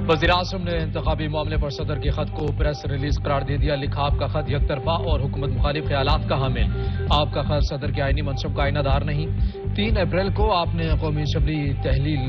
वज़ीर-ए-आज़म ने इंतखाबी मामले पर सदर के खत को प्रेस रिलीज करार दे दिया। लिखा, आपका खत यकतरफा और हुकूमत मुखालिफ ख्यालात का हामिल। आपका खत सदर के आईनी मनसब का आईनादार नहीं। 3 अप्रैल को आपने कौमी असम्बली तहलील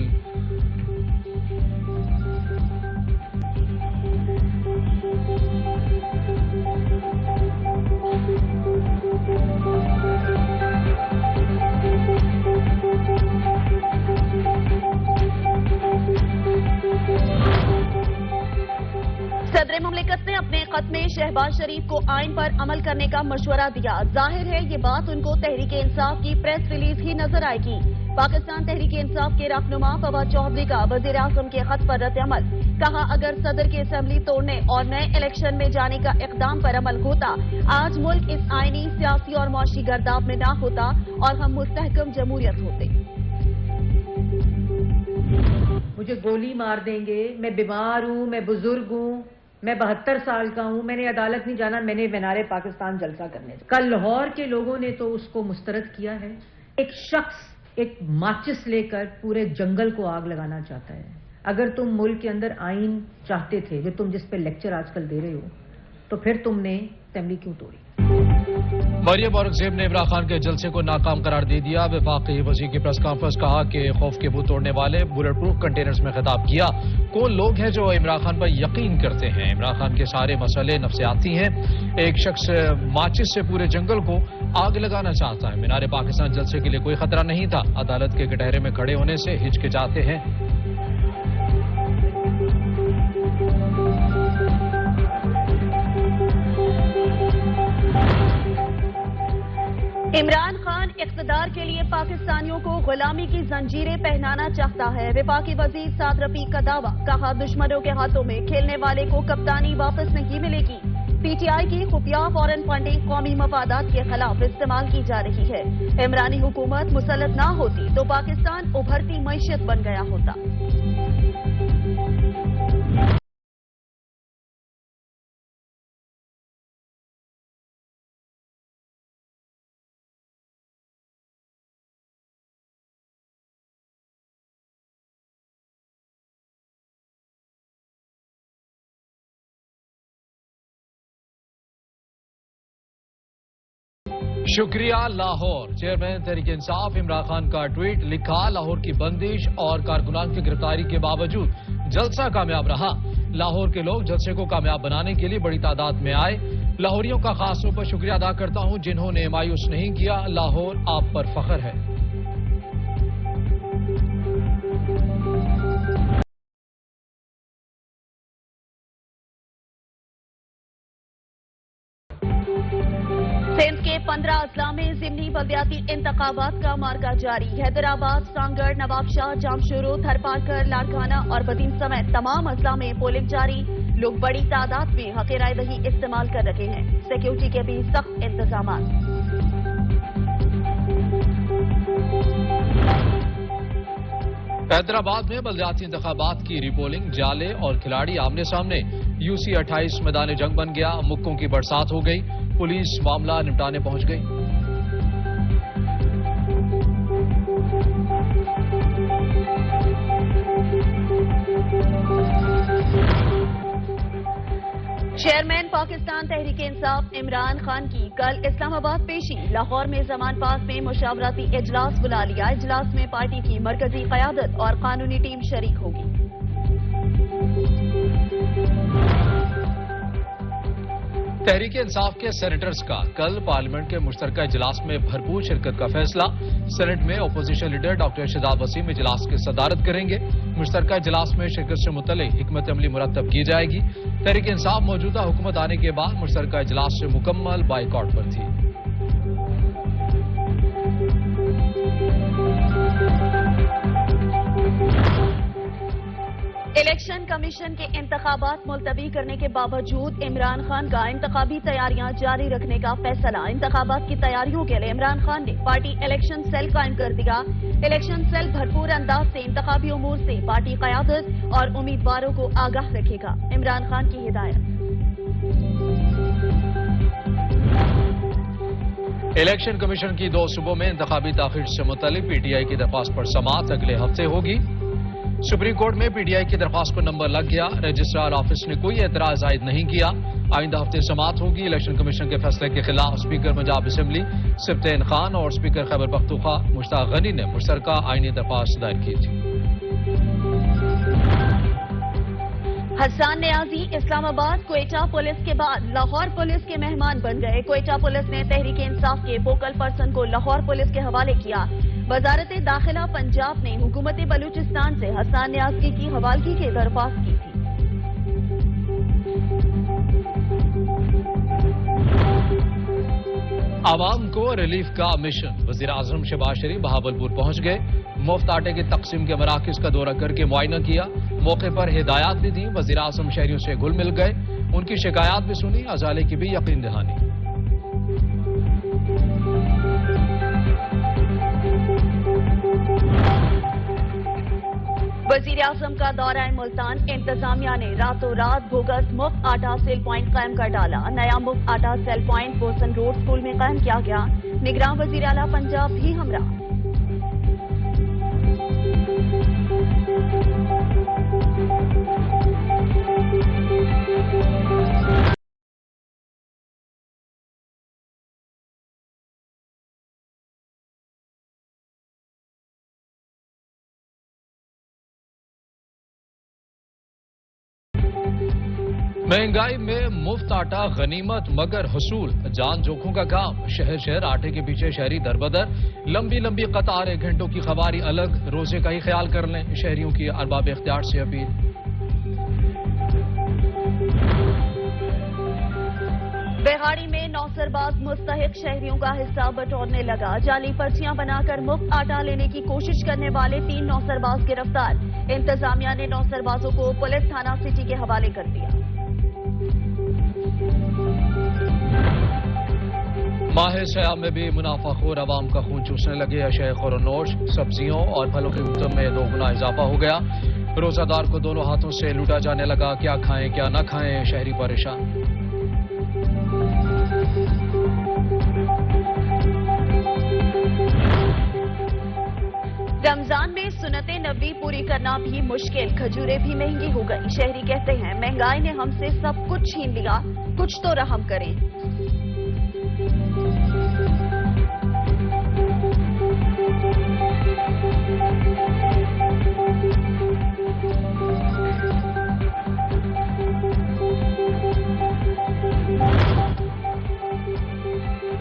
सदर मुमलिकत ने अपने खत में शहबाज शरीफ को आइन पर अमल करने का मशवरा दिया। जाहिर है ये बात उनको तहरीक इंसाफ की प्रेस रिलीज ही नजर आएगी। पाकिस्तान तहरीक इंसाफ के रहनुमा फवाद चौधरी का वज़ीर आज़म के खत पर रद्द-ए-अमल। कहा, अगर सदर की असेंबली तोड़ने और नए इलेक्शन में जाने का इक़दाम पर अमल होता, आज मुल्क इस आईनी, सियासी और मुआशी गर्दाब में ना होता और हम मुस्तहकम जमहूरियत होते। मुझे गोली मार देंगे, मैं बीमार हूँ, मैं बुजुर्ग हूँ, मैं 72 साल का हूं, मैंने अदालत नहीं जाना, मैंने मीनारे पाकिस्तान जलसा करने। कल लाहौर के लोगों ने तो उसको मुस्तरद किया है। एक शख्स एक माचिस लेकर पूरे जंगल को आग लगाना चाहता है। अगर तुम मुल्क के अंदर आइन चाहते थे, जो तुम जिस पे लेक्चर आजकल दे रहे हो, तो फिर तुमने असेंबली क्यों तोड़ी? मरियम औरंगजेब ने इमरान खान के जलसे को नाकाम करार दे दिया। वफाकी वज़ीर की प्रेस कॉन्फ्रेंस। कहा कि खौफ के भूत तोड़ने वाले बुलेट प्रूफ कंटेनर्स में खिताब किया। कौन लोग हैं जो इमरान खान पर यकीन करते हैं? इमरान खान के सारे मसले नफ्सियाती हैं। एक शख्स माचिस से पूरे जंगल को आग लगाना चाहता है। मीनारे पाकिस्तान जलसे के लिए कोई खतरा नहीं था। अदालत के कटहरे में खड़े होने से हिचकिचाते हैं। इमरान खान इक़्तिदार के लिए पाकिस्तानियों को गुलामी की जंजीरें पहनाना चाहता है। वफाकी वज़ीर साद रफीक का दावा। कहा, दुश्मनों के हाथों में खेलने वाले को कप्तानी वापस नहीं मिलेगी। पीटीआई की खुफिया फॉरेन फंडिंग कौमी मफादात के खिलाफ इस्तेमाल की जा रही है। इमरानी हुकूमत मुसल्लत ना होती तो पाकिस्तान उभरती मईशत बन गया होता। शुक्रिया लाहौर। चेयरमैन तहरीक इंसाफ इमरान खान का ट्वीट। लिखा, लाहौर की बंदिश और कारकुनान की गिरफ्तारी के बावजूद जलसा कामयाब रहा। लाहौर के लोग जलसे को कामयाब बनाने के लिए बड़ी तादाद में आए। लाहौरियों का खास तौर पर शुक्रिया अदा करता हूं जिन्होंने मायूस नहीं किया। लाहौर आप पर फख्र है। सिंध के 15 अजला में ज़िमनी बल्दियाती इंतखाबात का मार्का जारी। हैदराबाद, सांगड़, नवाबशाह, जामशोरो, थरपारकर, लाड़काना और बदीन समेत तमाम अजला में पोलिंग जारी। लोग बड़ी तादाद में हक़ राय दही इस्तेमाल कर रहे हैं। सिक्योरिटी के भी सख्त इंतजाम। हैदराबाद में बल्दियाती इंतखाबात की रिपोलिंग जाले और खिलाड़ी आमने सामने। यूसी 28 मैदान जंग बन गया। मुक्कों की बरसात हो गई। पुलिस मामला निपटाने पहुंच गई। चेयरमैन पाकिस्तान तहरीक इंसाफ इमरान खान की कल इस्लामाबाद पेशी। लाहौर में जमान पास में मुशावरती इजलास बुला लिया। इजलास में पार्टी की मरकजी क़यादत और कानूनी टीम शरीक होगी। तहरीक इंसाफ के सेनेटर्स का कल पार्लियामेंट के मुश्तरका इजलास में भरपूर शिरकत का फैसला। सेनेट में opposition leader doctor Shahzad Waseem इजलास की सदारत करेंगे। मुश्तरका इजलास में शिरकत से मुतल्लिक़ हिकमत अमली मुरतब की जाएगी। तहरीक इंसाफ मौजूदा हुकूमत आने के बाद मुश्तरका इजलास से मुकम्मल बाइकआउट पर थी। इलेक्शन कमीशन के इंतखाबात मुलतवी करने के बावजूद इमरान खान का इंतखाबी तैयारियां जारी रखने का फैसला। इंतखाबात की तैयारियों के लिए इमरान खान ने पार्टी इलेक्शन सेल कायम कर दिया। इलेक्शन सेल भरपूर अंदाज से इंतखाबी उमूर से पार्टी क़यादत और उम्मीदवारों को आगाह रखेगा। इमरान खान की हिदायत। इलेक्शन कमीशन की 2 सूबों में इंतखाबी ताख़ीर से मुतल्लिक़ पीटीआई की दरख्वास्त पर समाअत अगले हफ्ते होगी। सुप्रीम कोर्ट में पीटीआई की दरख्वास्त को नंबर लग गया। रजिस्ट्रार ऑफिस ने कोई एतराज आयद नहीं किया। आइंदा हफ्ते समाअत होगी। इलेक्शन कमीशन के फैसले के खिलाफ स्पीकर पंजाब असम्बली सिफ्तैन खान और स्पीकर खैबर पख्तूनख्वा मुश्ताक गनी ने मुश्तरका आईनी दरख्वास्त दायर की थी। हसन नियाजी इस्लामाबाद क्वेटा पुलिस के बाद लाहौर पुलिस के मेहमान बन गए। क्वेटा पुलिस ने तहरीक इंसाफ के वोकल पर्सन को लाहौर पुलिस के हवाले किया। वजारत दाखिला पंजाब ने हुकूमत बलूचिस्तान से हसन नियाजी की हवालगी की दरख्वास्त की थी। आवाम को रिलीफ का मिशन। वजीर आजम शहबाज शरीफ बहावलपुर पहुंच गए। मुफ्त आटे की तकसीम के मराकज का दौरा करके मुआयना किया। मौके पर हिदायत भी दी। वजीर आजम शहरियों से घुल मिल गए। उनकी शिकायत भी सुनी। अजाले की भी यकीन दहानी। वजीर आजम का दौरा मुल्तान। इंतजामिया ने रातों रात बोगस मुफ्त आटा सेल प्वाइंट कायम कर डाला। नया मुफ्त आटा sale point Bosan road school में कायम किया गया। निगरान वजीर आला पंजाब भी हमरा। महंगाई में मुफ्त आटा गनीमत मगर हसूल जान जोखों का काम। शहर शहर आटे के पीछे शहरी दरबदर। लंबी लंबी कतारें, घंटों की खबारी अलग। रोजे का ही ख्याल कर लें। शहरियों की अरबाब इख्तियार से अपील। बेहाड़ी में नौसरबाज मुस्तहिक शहरियों का हिस्सा बटोरने लगा। जाली पर्चियां बनाकर मुफ्त आटा लेने की कोशिश करने वाले 3 नौसरबाज गिरफ्तार। इंतजामिया ने नौसरबाजों को पुलिस थाना सिटी के हवाले कर दिया। माह सयाम में भी मुनाफाखोर अवाम का खून चूसने लगे। अशय खुरनोश सब्जियों और फलों की कीमतों में 2 गुना इजाफा हो गया। रोजादार को दोनों हाथों से लूटा जाने लगा। क्या खाएं क्या न खाएं, शहरी परेशान। रमजान में सुन्नते नबी पूरी करना भी मुश्किल। खजूरें भी महंगी हो गई। शहरी कहते हैं महंगाई ने हमसे सब कुछ छीन लिया, कुछ तो रहम करें।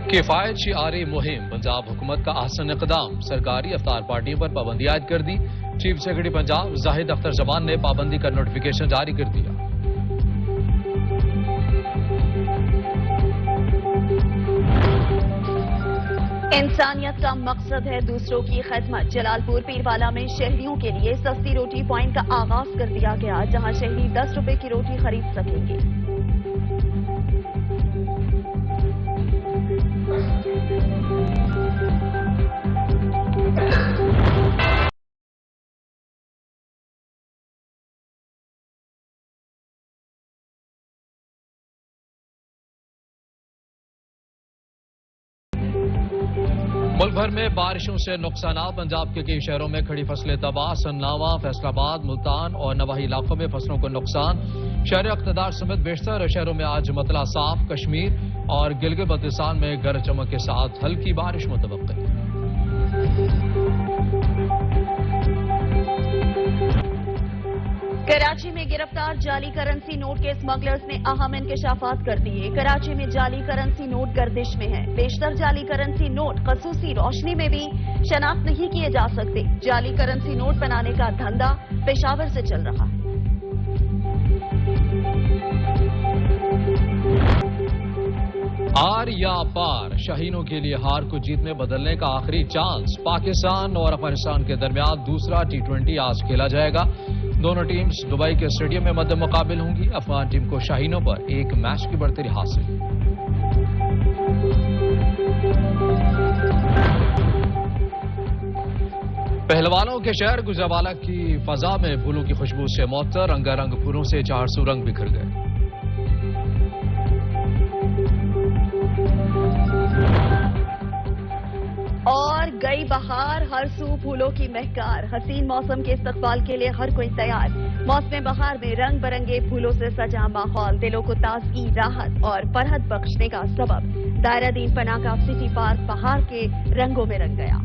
किफायत शिआरी मुहिम। पंजाब हुकूमत का आसन इक़दाम। सरकारी अफ्तार पार्टियों पर पाबंदी आयद कर दी। चीफ सेक्रेटरी पंजाब जाहिद अख्तर जमान ने पाबंदी का नोटिफिकेशन जारी कर दिया। इंसानियत का मकसद है दूसरों की खिदमत। जलालपुर पीरवाला में शहरियों के लिए सस्ती रोटी पॉइंट का आगाज कर दिया गया, जहां शहरी 10 रुपए की रोटी खरीद सकेंगे। मुल्क भर में बारिशों से नुकसान। पंजाब के कई शहरों में खड़ी फसलें तबाह। सन्नावा, फैसलाबाद, मुल्तान और नवाही इलाकों में फसलों को नुकसान। शहर इक़्तिदार समेत बेशतर शहरों में आज मतला साफ। कश्मीर और गिलगित बल्तिस्तान में गरज चमक के साथ हल्की बारिश मुतवक्किल। कराची में गिरफ्तार जाली करेंसी नोट के स्मगलर्स ने अहम इंकशाफात कर दिए। कराची में जाली करेंसी नोट गर्दिश में है। बेशतर जाली करेंसी नोट खसूसी रोशनी में भी शनाख्त नहीं किए जा सकते। जाली करेंसी नोट बनाने का धंधा पेशावर से चल रहा है। हार या पार, शाहीनों के लिए हार को जीतने बदलने का आखिरी चांस। पाकिस्तान और अफगानिस्तान के दरमियान दूसरा T20 आज खेला जाएगा। दोनों टीम्स दुबई के स्टेडियम में मद्दे मुकाबिल होंगी। अफगान टीम को शाहीनों पर 1 मैच की बढ़तरी हासिल। पहलवानों के शहर गुजरावाला की फजा में फूलों की खुशबू से मुअत्तर। रंगारंग फूलों से 400 रंग बिखर गए। और गई बहार, ہر سو پھولوں کی مہکار، حسین موسم کے استقبال کے لیے ہر کوئی تیار۔ موسم بہار میں رنگ برنگے پھولوں سے سجا ماحول دلوں کو تازگی، راحت اور فرحت بخشنے کا سبب۔ دائرہ دین پناہ کا سٹی پارک بہار کے رنگوں میں رنگ گیا۔